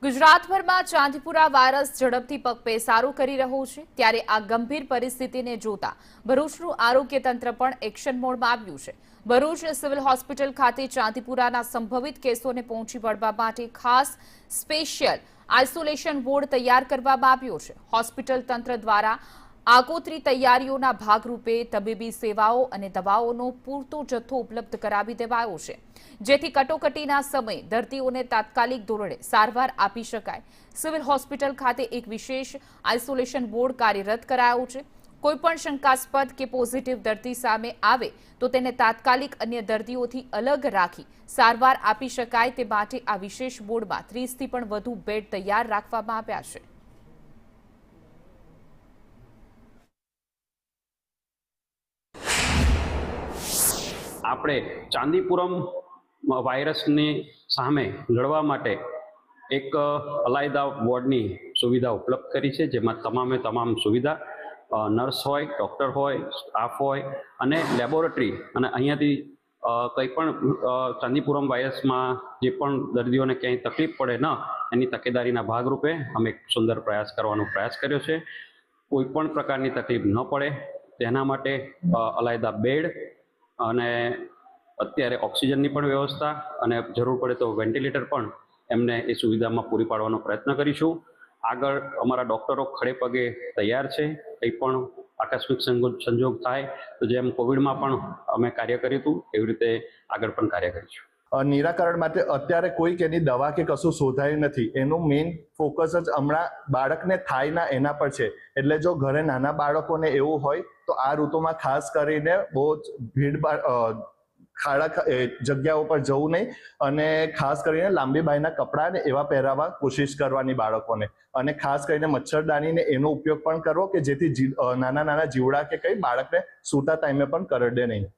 ગુજરાતભરમાં ચાંદીપુરા વાયરસ ઝડપથી પગપેસારો કરી રહ્યો છે ત્યારે આ ગંભીર પરિસ્થિતિને જોતા ભરૂચનું આરોગ્ય તંત્ર પણ એક્શન મોડમાં આવ્યું છે। ભરૂચ સિવિલ હોસ્પિટલ ખાતે ચાંદીપુરાના સંભવિત કેસોને પહોંચી વળવા માટે ખાસ સ્પેશિયલ આઇસોલેશન વોર્ડ તૈયાર કરવામાં આવ્યો છે। હોસ્પિટલ તંત્ર દ્વારા આગોતરી તૈયારીઓના ભાગરૂપે તબીબી સેવાઓ અને દવાઓનો પૂરતો જથ્થો ઉપલબ્ધ કરાવી દેવાયો છે, જેથી કટોકટીના સમયે દર્દીઓને તાત્કાલિક ધોરણે સારવાર આપી શકાય। સિવિલ હોસ્પિટલ ખાતે એક વિશેષ આઇસોલેશન વોર્ડ કાર્યરત કરાયો છે। કોઈપણ શંકાસ્પદ કે પોઝિટિવ દર્દી સામે આવે તો તેને તાત્કાલિક અન્ય દર્દીઓથી અલગ રાખી સારવાર આપી શકાય તે માટે આ વિશેષ વોર્ડમાં 30થી પણ વધુ બેડ તૈયાર રાખવામાં આવ્યા છે। આપણે ચાંદીપુરમ વાયરસની સામે લડવા માટે એક અલાયદા વોર્ડની સુવિધા ઉપલબ્ધ કરી છે, જેમાં તમામ સુવિધા નર્સ હોય, ડૉક્ટર હોય, સ્ટાફ હોય અને લેબોરેટરી અને અહીંયાથી કંઈ પણ ચાંદીપુરમ વાયરસમાં જે પણ દર્દીઓને ક્યાંય તકલીફ પડે ન એની તકેદારીના ભાગરૂપે અમે એક સુંદર પ્રયાસ કરવાનો પ્રયાસ કર્યો છે। કોઈ પણ પ્રકારની તકલીફ ન પડે તેના માટે અલાયદા બેડ અને અત્યારે ઓક્સિજનની પણ વ્યવસ્થા અને જરૂર પડે તો વેન્ટિલેટર પણ એમને એ સુવિધામાં પૂરી પાડવાનો પ્રયત્ન કરીશું। આગળ અમારા ડૉક્ટરો ખડે પગે તૈયાર છે, કંઈ પણ આકસ્મિક સંજોગ થાય તો જેમ કોવિડમાં પણ અમે કાર્ય કર્યું હતું એવી રીતે આગળ પણ કાર્ય કરીશું। નિરાકરણ માટે અત્યારે કોઈ એની દવા કે કશું શોધાયું નથી। એનું મેઇન ફોકસ જ હમણાં બાળકને થાય ના એના પર છે। એટલે જો ઘરે નાના બાળકોને એવું હોય તો આ ઋતુમાં ખાસ કરીને બહુ જ ભીડ ખાડા જગ્યાઓ પર જવું નહીં અને ખાસ કરીને લાંબી બાયના કપડાં ને એવા પહેરાવા કોશિશ કરવાની બાળકોને, અને ખાસ કરીને મચ્છરદાનીને એનો ઉપયોગ પણ કરવો કે જેથી નાના જીવડા કે કંઈ બાળકને સૂતા ટાઈમે પણ કરડે નહીં।